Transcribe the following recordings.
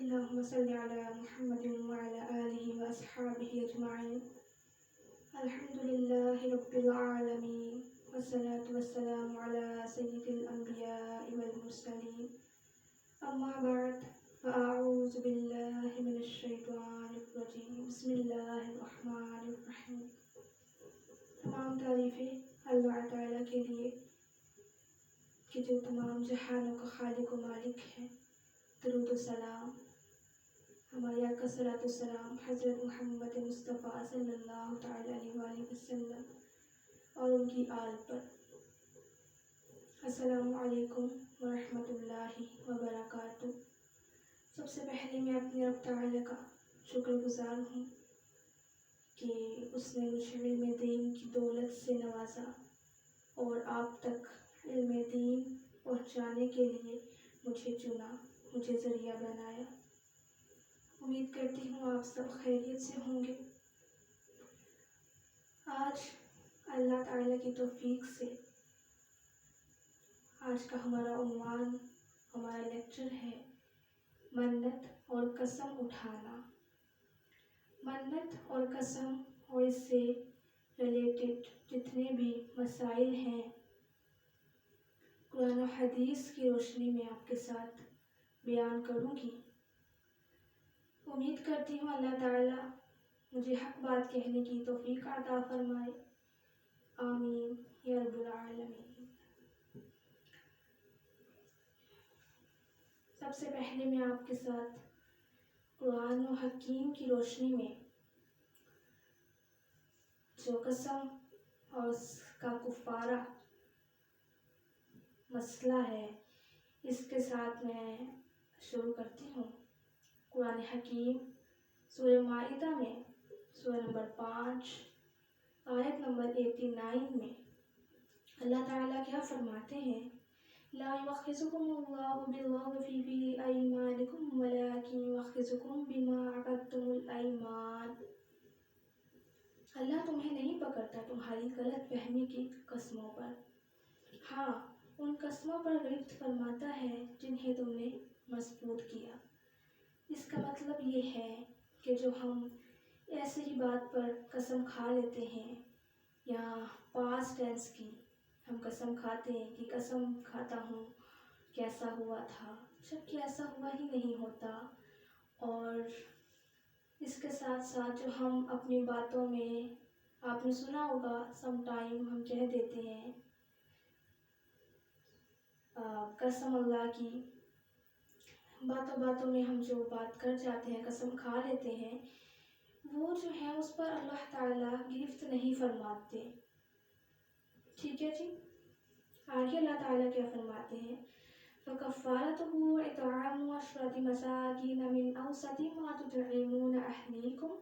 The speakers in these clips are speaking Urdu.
اللهم صل على محمد وعلى آله وأصحابه أجمعين. الحمد لله رب العالمين والصلاة والسلام على سيد الأنبياء والمرسلين. أما بعد فأعوذ بالله من الشیطان الرجیم. بسم اللہ الرحمن الرحیم. تمام تعریفیں اللہ تعالیٰ کے لیے کہ جو تمام جہانوں کا خالق و مالک ہے. درود و سلام ہمارے آقا صلوات و سلام حضرت محمد مصطفیٰ صلی اللہ تعالیٰ علیہ وآلہ وسلم اور ان کی آل پر. السلام علیکم ورحمۃ اللہ وبرکاتہ. سب سے پہلے میں اپنے رب تعالیٰ کا شکر گزار ہوں کہ اس نے مجھے علم دین کی دولت سے نوازا اور آپ تک علم دین پہنچانے کے لیے مجھے چنا، مجھے ذریعہ بنایا. امید کرتی ہوں آپ سب خیریت سے ہوں گے. آج اللہ تعالیٰ کی توفیق سے آج کا ہمارا عنوان، ہمارا لیکچر ہے منت اور قسم اٹھانا. منت اور قسم اور اس سے ریلیٹڈ جتنے بھی مسائل ہیں قرآن و حدیث کی روشنی میں آپ کے ساتھ بیان کروں گی. امید کرتی ہوں اللہ تعالیٰ مجھے حق بات کہنے کی توفیق عطا فرمائے. آمین یا رب العالمین. سب سے پہلے میں آپ کے ساتھ قرآن و حکیم کی روشنی میں جو قسم اور اس کا کفارہ مسئلہ ہے اس کے ساتھ میں شروع کرتی ہوں. قرآن حکیم سورہ مائدہ میں سورہ نمبر 5 آیت نمبر 89 میں اللہ تعالیٰ کیا فرماتے ہیں؟ لا يؤاخذكم الله باللغو في أيمانكم ولكن يؤاخذكم بما عقدتم الأيمان. اللہ تمہیں نہیں پکڑتا تمہاری غلط فہمی کی قسموں پر، ہاں ان قسموں پر گرفت فرماتا ہے جنہیں تم نے مضبوط کیا. اس کا مطلب یہ ہے کہ جو ہم ایسے ہی بات پر قسم کھا لیتے ہیں یا پاسٹ ٹینس کی ہم قسم کھاتے ہیں کہ قسم کھاتا ہوں کیسا ہوا تھا، جبکہ ایسا ہوا ہی نہیں ہوتا. اور اس کے ساتھ ساتھ جو ہم اپنی باتوں میں آپ نے سنا ہوگا سم ٹائم ہم کہہ دیتے ہیں قسم اللہ کی، باتوں باتوں میں ہم جو بات کر جاتے ہیں قسم کھا لیتے ہیں وہ جو ہے اس پر اللہ تعالیٰ گرفت نہیں فرماتے. ٹھیک ہے جی. آگے اللہ تعالیٰ کیا فرماتے ہیں؟ فَكَفَّارَتُهُ إِطْعَامُ عَشْرَةِ مَسَاكِينَ مِنْ أَوْسَطِ مَا تُطْعِمُونَ أَهْلِيكُمْ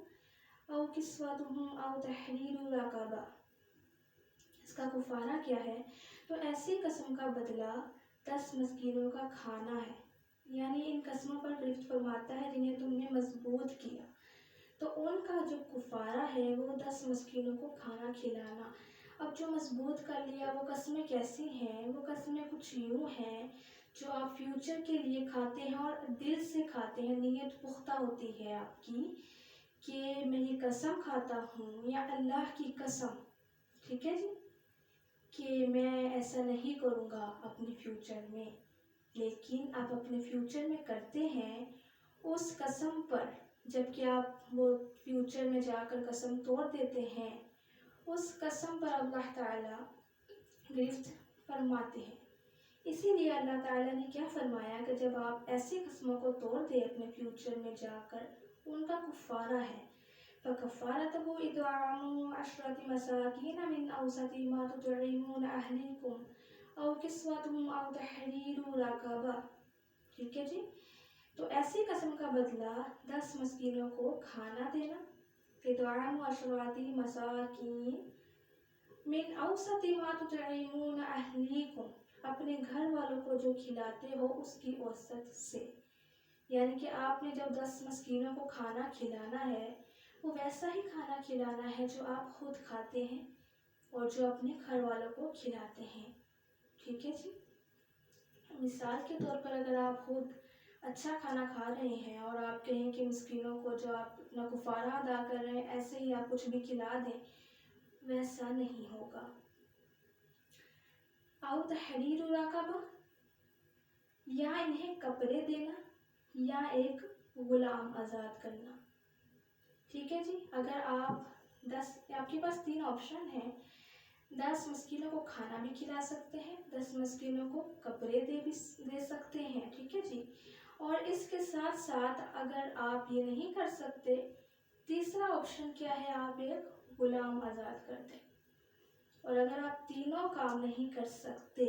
أَوْ كِسْوَتُهُمْ أَوْ تَحْرِيرُ رَقَبَةٍ. اس کا کفارہ کیا ہے؟ تو ایسی قسم کا بدلہ 10 مسکینوں کا کھانا ہے. یعنی ان قسموں پر گرفت فرماتا ہے جنہیں تم نے مضبوط کیا تو ان کا جو کفارہ ہے وہ 10 مسکینوں کو کھانا کھلانا. اب جو مضبوط کر لیا وہ قسمیں کیسی ہیں؟ وہ قسمیں کچھ یوں ہیں جو آپ فیوچر کے لیے کھاتے ہیں اور دل سے کھاتے ہیں، نیت پختہ ہوتی ہے آپ کی کہ میں یہ قسم کھاتا ہوں یا اللہ کی قسم، ٹھیک ہے جی، کہ میں ایسا نہیں کروں گا اپنے فیوچر میں. لیکن آپ اپنے فیوچر میں کرتے ہیں اس قسم پر، جبکہ آپ وہ فیوچر میں جا کر قسم توڑ دیتے ہیں اس قسم پر اللہ تعالیٰ گرفت فرماتے ہیں. اسی لیے اللہ تعالیٰ نے کیا فرمایا کہ جب آپ ایسی قسموں کو توڑ دیں اپنے فیوچر میں جا کر ان کا کفارہ ہے فَكَفَّارَتُهُ إِطْعَامُ عَشْرَةِ مَسَاكِينَ مِنْ أَوْسَطِ مَا تُطْعِمُونَ أَهْلِيكُمْ أَوْ كِسْوَتُهُمْ أَوْ تَحْرِيرُ رَقَبَةٍ. ٹھیک ہے جی. تو ایسی قسم کا بدلہ 10 مسکینوں کو کھانا دینا. إِطْعَامُ عَشْرَةِ مَسَاكِينَ مِنْ أَوْسَطِ مَا تُطْعِمُونَ أَهْلِيكُمْ. اپنے گھر والوں کو جو کھلاتے ہو اس کی اوسط سے. یعنی کہ آپ نے جب 10 مسکینوں کو کھانا کھلانا ہے وہ ویسا ہی کھانا کھلانا ہے جو آپ خود کھاتے ہیں اور جو اپنے گھر والوں کو کھلاتے ہیں. ٹھیک ہے جی. مثال کے طور پر اگر آپ خود اچھا کھانا کھا رہے ہیں اور آپ کہیں کہ مسکینوں کو جو آپ اپنا کفارہ ادا کر رہے ہیں ایسے ہی آپ کچھ بھی کھلا دیں، ویسا نہیں ہوگا۔ او تحریر رقبہ، یا انہیں کپڑے دینا یا ایک غلام آزاد کرنا۔ ٹھیک ہے جی، اگر آپ کے پاس 3 آپشن ہیں، 10 مسکینوں کو کھانا بھی کھلا سکتے ہیں، 10 مسکینوں کو کپڑے دے سکتے ہیں، ٹھیک ہے جی۔ اور اس کے ساتھ ساتھ اگر آپ یہ نہیں کر سکتے، تیسرا آپشن کیا ہے، آپ ایک غلام آزاد کر دیں۔ اور اگر آپ تینوں کام نہیں کر سکتے،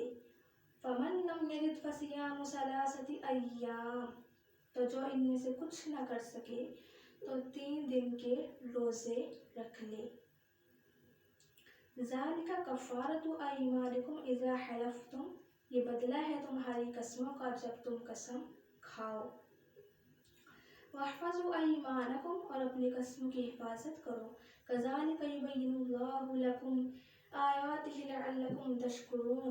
فمن لم یجد فصیام ثلاثۃ ایام، تو جو ان میں سے کچھ نہ کر سکے تو 3 دن کے روزے رکھ لے۔ ذالک کفارۃ ایمانکم اذا حلفتم، یہ بدلہ ہے تمہاری قسموں کا جب تم قسم کھاؤ۔ واحفظوا ایمانکم، اور اپنی قسموں کی حفاظت کرو۔ کذالک یبین اللہ لکم آیاتہ لعلکم تشکرون،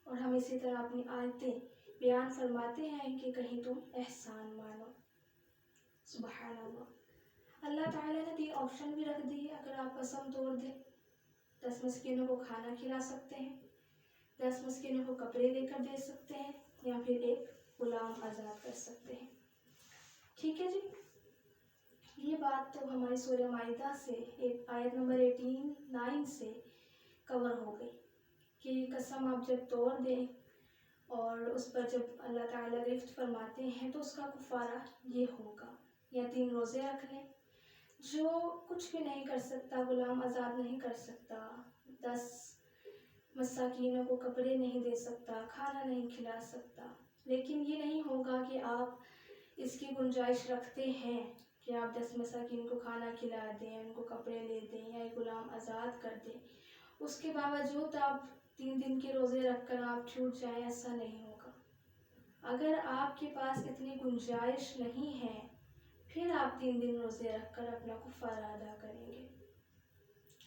اور ہم اسی طرح اپنی آیتیں بیان فرماتے ہیں کہ کہیں تم احسان مانو۔ سبحان اللہ، اللہ تعالیٰ نے 3 آپشن بھی رکھ دیے۔ اگر آپ قسم توڑ دیں، 10 مسکینوں کو کھانا کھلا سکتے ہیں، 10 مسکینوں کو کپڑے لے کر دے سکتے ہیں، یا پھر ایک غلام آزاد کر سکتے ہیں۔ ٹھیک ہے جی، یہ بات تو ہماری سورہ مائدہ سے آیت نمبر 9 سے کور ہو گئی کہ قسم آپ جب توڑ دیں اور اس پر جب اللہ تعالیٰ رفت فرماتے ہیں تو اس کا کفارہ یہ ہوگا، یا 3 روزے رکھ لیں۔ جو کچھ بھی نہیں کر سکتا، غلام آزاد نہیں کر سکتا، 10 مساکینوں کو کپڑے نہیں دے سکتا، کھانا نہیں کھلا سکتا، لیکن یہ نہیں ہوگا کہ آپ اس کی گنجائش رکھتے ہیں کہ آپ 10 مساکین کو کھانا کھلا دیں، ان کو کپڑے لے دیں یا ایک غلام آزاد کر دیں، اس کے باوجود آپ 3 دن کے روزے رکھ کر آپ چھوٹ جائیں، ایسا نہیں ہوگا۔ اگر آپ کے پاس اتنی گنجائش نہیں ہے، پھر آپ 3 دن روزے رکھ کر اپنا کفارہ ادا کریں گے۔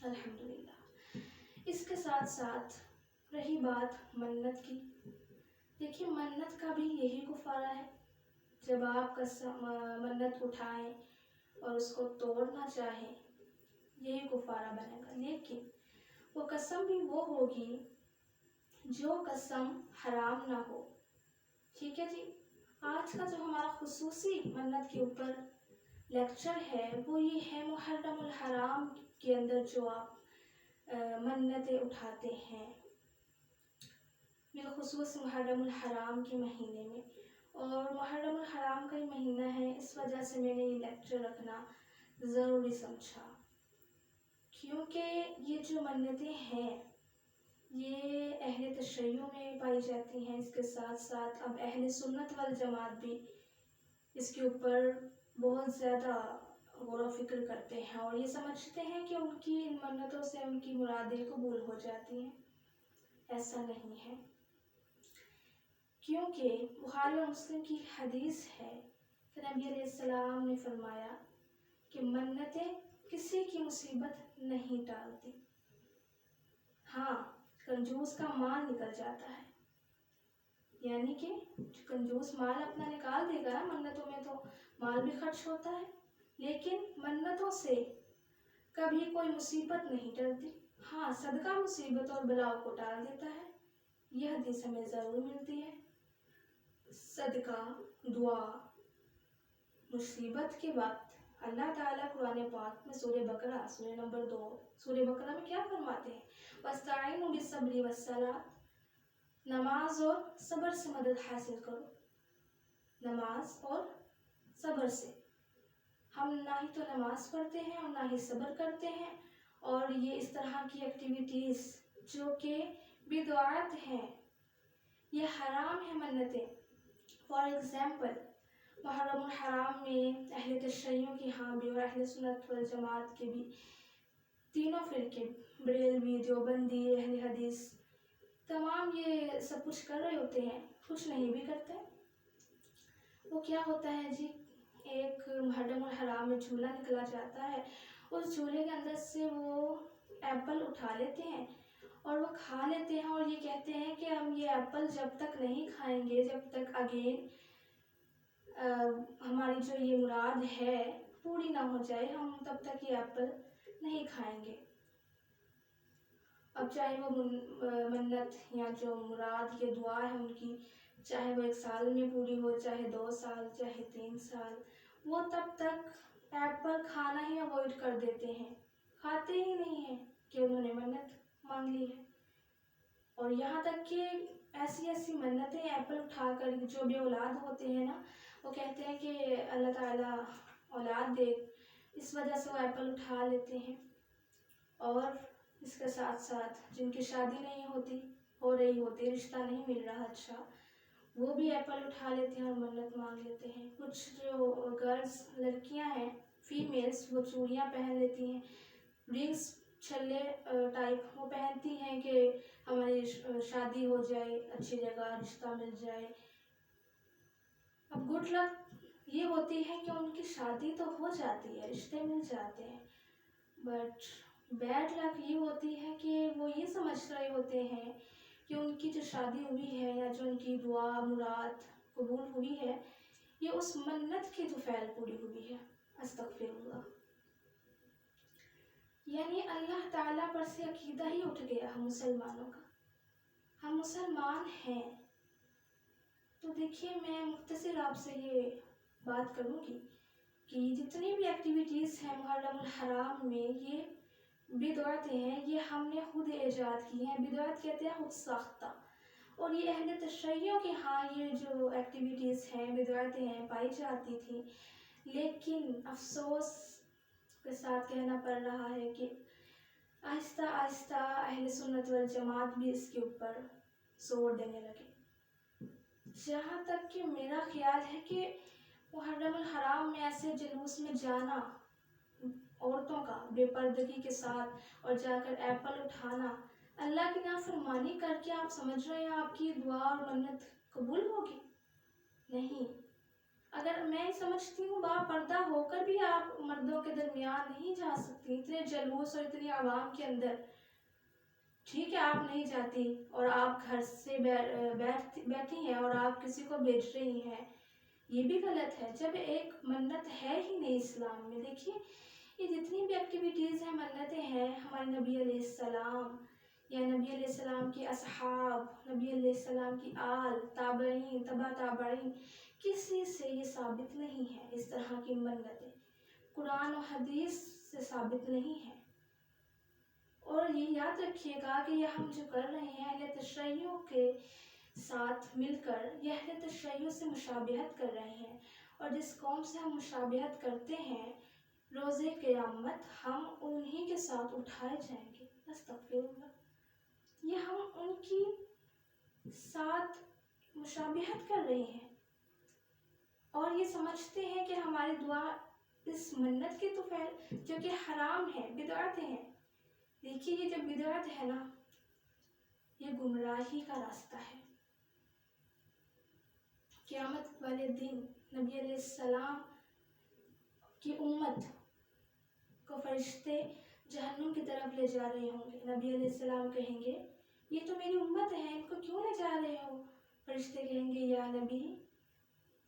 الحمدللہ۔ اس کے ساتھ ساتھ رہی بات منت کی، دیکھیے منت کا بھی یہی کفارہ ہے۔ جب آپ منت اٹھائیں اور اس کو توڑنا چاہیں، یہی کفارہ بنے گا، لیکن وہ قسم بھی وہ ہوگی جو قسم حرام نہ ہو۔ ٹھیک ہے جی، آج کا جو ہمارا خصوصی منت کے اوپر لیکچر ہے وہ یہ ہے محرم الحرام کے اندر جو آپ منتیں اٹھاتے ہیں، بالخصوص محرم الحرام کے مہینے میں۔ اور محرم الحرام کا ہی مہینہ ہے، اس وجہ سے میں نے یہ لیکچر رکھنا ضروری سمجھا، کیونکہ یہ جو منتیں ہیں یہ اہل تشیع میں پائی جاتی ہیں۔ اس کے ساتھ ساتھ اب اہل سنت والجماعت بھی اس کے اوپر بہت زیادہ غور و فکر کرتے ہیں اور یہ سمجھتے ہیں کہ ان کی ان منتوں سے ان کی مرادیں قبول ہو جاتی ہیں۔ ایسا نہیں ہے، کیونکہ بخاری اور مسلم کی حدیث ہے کہ نبی علیہ السلام نے فرمایا کہ منتیں کسی کی مصیبت نہیں ٹالتی، ہاں کنجوس کا مال نکل جاتا ہے، یعنی کہ جو کنجوس مال اپنا نکال دے گا، منتوں میں تو مال بھی خرچ ہوتا ہے، لیکن منتوں سے کبھی کوئی مصیبت نہیں ٹلتی۔ ہاں صدقہ مصیبت اور بلاؤ کو ٹال دیتا ہے، یہ حدیث ہمیں ضرور ملتی ہے۔ صدقہ، دعا، مصیبت کے وقت اللہ تعالیٰ قرآن پاک میں سورہ بقرہ سورہ نمبر 2 سورہ بقرہ میں کیا فرماتے ہیں؟ وَاسْتَعِينُوا بِالصَّبْرِ وَالصَّلَاةِ، نماز اور صبر سے مدد حاصل کرو۔ نماز اور صبر سے، ہم نہ ہی تو نماز پڑھتے ہیں اور نہ ہی صبر کرتے ہیں، اور یہ اس طرح کی ایکٹیویٹیز جو کہ بدعات ہیں، یہ حرام ہے منتیں۔ فار ایگزامپل محرم الحرام میں اہل تشیع کے ہاں بھی اور اہل سنت والجماعت کے بھی، تینوں فرقے بریلوی، دیوبندی، اہل حدیث، تمام یہ سب کچھ کر رہے ہوتے ہیں، کچھ نہیں بھی کرتے۔ وہ کیا ہوتا ہے جی، ایک محرم الحرام میں جھولا نکلا جاتا ہے، اس جھولے کے اندر سے وہ ایپل اٹھا لیتے ہیں اور وہ کھا لیتے ہیں، اور یہ کہتے ہیں کہ ہم یہ ایپل جب تک نہیں کھائیں گے جب تک اگین ہماری جو یہ مراد ہے پوری نہ ہو جائے، ہم تب تک یہ ایپل نہیں کھائیں گے۔ اب چاہے وہ منت یا جو مراد یہ دعا ہے ان کی، چاہے وہ 1 سال میں پوری ہو، چاہے 2 سال، چاہے 3 سال، وہ تب تک ایپل کھانا ہی اوائڈ کر دیتے ہیں، کھاتے ہی نہیں ہیں کہ انہوں نے منت مانگ لی ہے۔ اور یہاں تک کہ ایسی منتیں ایپل اٹھا کر جو بے اولاد ہوتے ہیں نا، وہ کہتے ہیں کہ اللہ تعالیٰ اولاد دے، اس وجہ سے وہ ایپل اٹھا لیتے ہیں۔ اور اس کے ساتھ ساتھ جن کی شادی نہیں ہو رہی ہوتی، رشتہ نہیں مل رہا اچھا، وہ بھی ایپل اٹھا لیتے ہیں اور منت مانگ لیتے ہیں۔ کچھ جو گرلز لڑکیاں ہیں، فیمیلز، وہ چوڑیاں پہن لیتی ہیں، رنگس چھلے ٹائپ وہ پہنتی ہیں کہ ہماری شادی ہو جائے، اچھی جگہ رشتہ مل جائے۔ اب گڈ لک یہ ہوتی ہے کہ ان کی شادی تو ہو جاتی ہے، رشتے مل جاتے ہیں، بٹ بیڈ لک یہ ہوتی ہے کہ وہ یہ سمجھ رہے ہوتے ہیں کہ ان کی جو شادی ہوئی ہے یا جو ان کی دعا مراد قبول ہوئی ہے، یہ اس منت کی طفیل پوری ہوئی ہے۔ استغفر اللہ۔ یعنی اللہ تعالیٰ پر سے عقیدہ ہی اٹھ گیا ہم مسلمانوں کا، ہم مسلمان ہیں۔ تو دیکھیے، میں مختصر آپ سے یہ بات کروں گی کہ جتنی بھی ایکٹیویٹیز ہیں محرم الحرام میں، یہ بدعتیں ہیں، یہ ہم نے خود ایجاد کی ہیں۔ بدعت کہتے ہیں خود ساختہ، اور یہ اہل تشیعوں کے ہاں یہ جو ایکٹیویٹیز ہیں، بدعتیں ہیں، پائی جاتی تھیں، لیکن افسوس کے ساتھ کہنا پڑ رہا ہے کہ آہستہ آہستہ اہل سنت والجماعت بھی اس کے اوپر زور دینے لگے۔ جہاں تک کہ میرا خیال ہے کہ محرم الحرام میں ایسے جلوس میں جانا عورتوں کا بے پردگی کے ساتھ اور جا کر ایپل اٹھانا، اللہ کی نافرمانی کر کے آپ سمجھ رہے ہیں آپ کی دعا اور منت قبول ہوگی؟ نہیں۔ اگر میں سمجھتی ہوں با پردہ ہو کر بھی آپ مردوں کے درمیان نہیں جا سکتی، اتنے جلوس اور اتنی عوام کے اندر، ٹھیک ہے آپ نہیں جاتی اور آپ گھر سے بیٹھی ہیں اور آپ کسی کو بھیج رہی ہیں، یہ بھی غلط ہے جب ایک منت ہے ہی نہیں اسلام میں۔ دیکھیے، یہ جتنی بھی ایکٹیویٹیز ہیں، منتیں ہیں، ہمارے نبی علیہ السلام یا نبی علیہ السلام کی اصحاب، نبی علیہ السلام کی آل، تابعین، تبع تابعین، کسی سے یہ ثابت نہیں ہے۔ اس طرح کی منتیں قرآن و حدیث سے ثابت نہیں ہے۔ اور یہ یاد رکھیے گا کہ یہ ہم جو کر رہے ہیں اہل تشیعوں کے ساتھ مل کر، یہ اہل تشیعوں سے مشابہت کر رہے ہیں، اور جس قوم سے ہم مشابہت کرتے ہیں، روز قیامت ہم انہی کے ساتھ اٹھائے جائیں گے۔ استغفر اللہ۔ یہ ہم ان کی ساتھ مشابہت کر رہے ہیں اور یہ سمجھتے ہیں کہ ہماری دعا اس منت کی طفیل، جو کہ حرام ہے، بدعتیں ہیں۔ دیکھیے، یہ جو بدعت ہے نا، یہ گمراہی کا راستہ ہے۔ قیامت والے دن نبی علیہ السلام کی امت کو فرشتے جہنم کی طرف لے جا رہے ہوں گے۔ نبی علیہ السلام کہیں گے، یہ تو میری امت ہے، ان کو کیوں لے جا رہے ہو؟ فرشتے کہیں گے، یا نبی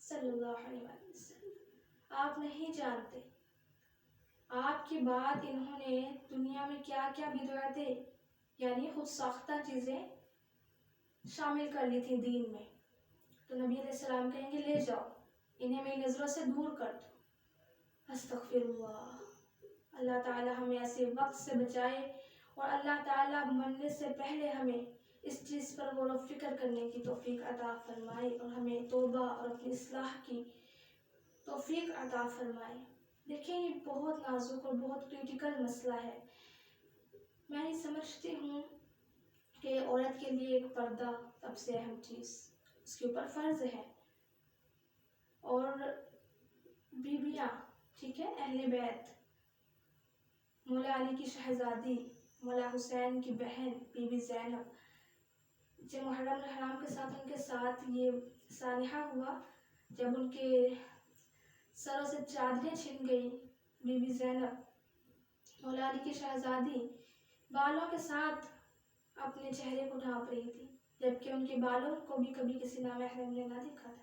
صلی اللہ علیہ وسلم، آپ نہیں جانتے، آپ کے بعد انہوں نے دنیا میں کیا کیا بدعتیں، یعنی خود ساختہ چیزیں شامل کر لی تھی دین میں۔ تو نبی علیہ السلام کہیں گے، لے جاؤ، انہیں میری نظروں سے دور کر دو۔ استغفر اللہ۔ اللہ تعالی ہمیں ایسے وقت سے بچائے، اور اللہ تعالی مرنے سے پہلے ہمیں اس چیز پر غور و فکر کرنے کی توفیق عطا فرمائے، اور ہمیں توبہ اور اپنی اصلاح کی توفیق عطا فرمائے۔ دیکھیں، یہ بہت نازک اور بہت کریٹیکل مسئلہ ہے۔ میں یہ سمجھتی ہوں کہ عورت کے لیے ایک پردہ سب سے اہم چیز اس کے اوپر فرض ہے، اور بیویاں، ٹھیک ہے، اہل بیت، مولا علی کی شہزادی، مولا حسین کی بہن بی بی زینب، جب محرم الحرام کے ساتھ ان کے ساتھ یہ سانحہ ہوا، جب ان کے سروں سے چادریں چھن گئی، بی بی زینب مولا علی کی شہزادی بالوں کے ساتھ اپنے چہرے کو ڈھانپ رہی تھی، جبکہ ان کے بالوں کو بھی کبھی کسی نامحرم نے نہ دیکھا تھا،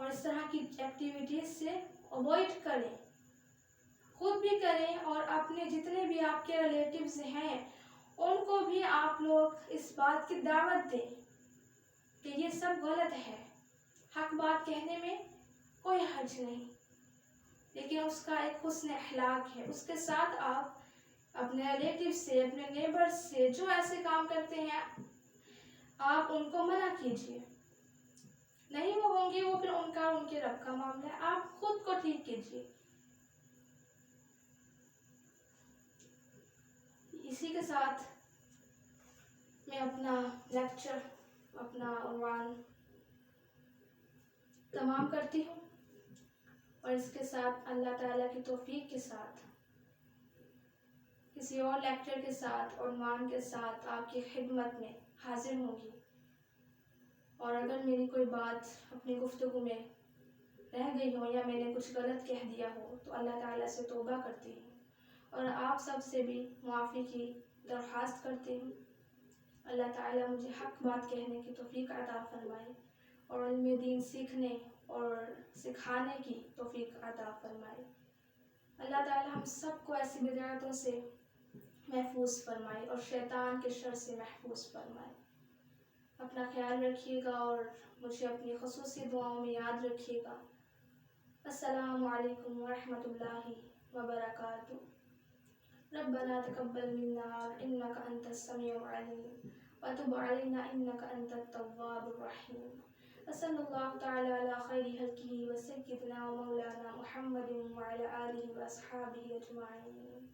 اور اس طرح کی ایکٹیویٹیز سے اوائڈ کریں، خود بھی کریں اور اپنے جتنے بھی آپ کے ریلیٹیوز ہیں ان کو بھی آپ لوگ اس بات کی دعوت دیں کہ یہ سب غلط ہے۔ حق بات کہنے میں کوئی حرج نہیں، لیکن اس کا ایک حسن اخلاق ہے، اس کے ساتھ آپ اپنے ریلیٹیو سے، اپنے نیبر سے جو ایسے کام کرتے ہیں آپ ان کو منع کیجیے۔ نہیں وہ ہوں گے، وہ پھر ان کا ان کے رب کا معاملہ ہے، آپ خود کو ٹھیک کیجیے۔ اسی کے ساتھ میں اپنا لیکچر، اپنا عنوان تمام کرتی ہوں، اور اس کے ساتھ اللہ تعالیٰ کی توفیق کے ساتھ کسی اور لیکچر کے ساتھ، عنوان کے ساتھ آپ کی خدمت میں حاضر ہوں گی۔ اور اگر میری کوئی بات اپنی گفتگو میں رہ گئی ہو یا میں نے کچھ غلط کہہ دیا ہو تو اللہ تعالیٰ سے توبہ کرتی ہوں، اور آپ سب سے بھی معافی کی درخواست کرتی ہوں۔ اللہ تعالیٰ مجھے حق بات کہنے کی توفیق عطا فرمائے، اور علم دین سیکھنے اور سکھانے کی توفیق عطا فرمائے۔ اللہ تعالیٰ ہم سب کو ایسی بدعتوں سے محفوظ فرمائے اور شیطان کے شر سے محفوظ فرمائے۔ اپنا خیال رکھیے گا اور مجھے اپنی خصوصی دعاؤں میں یاد رکھیے گا۔ السلام علیکم ورحمۃ اللہ وبرکاتہ۔ ربنا تقبل منا انك انت السميع العليم وتب علينا انك انت التواب الرحيم، وصلى الله تعالى على خير خلقه وسيدنا ومولانا محمد وعلى آله وأصحابه أجمعين۔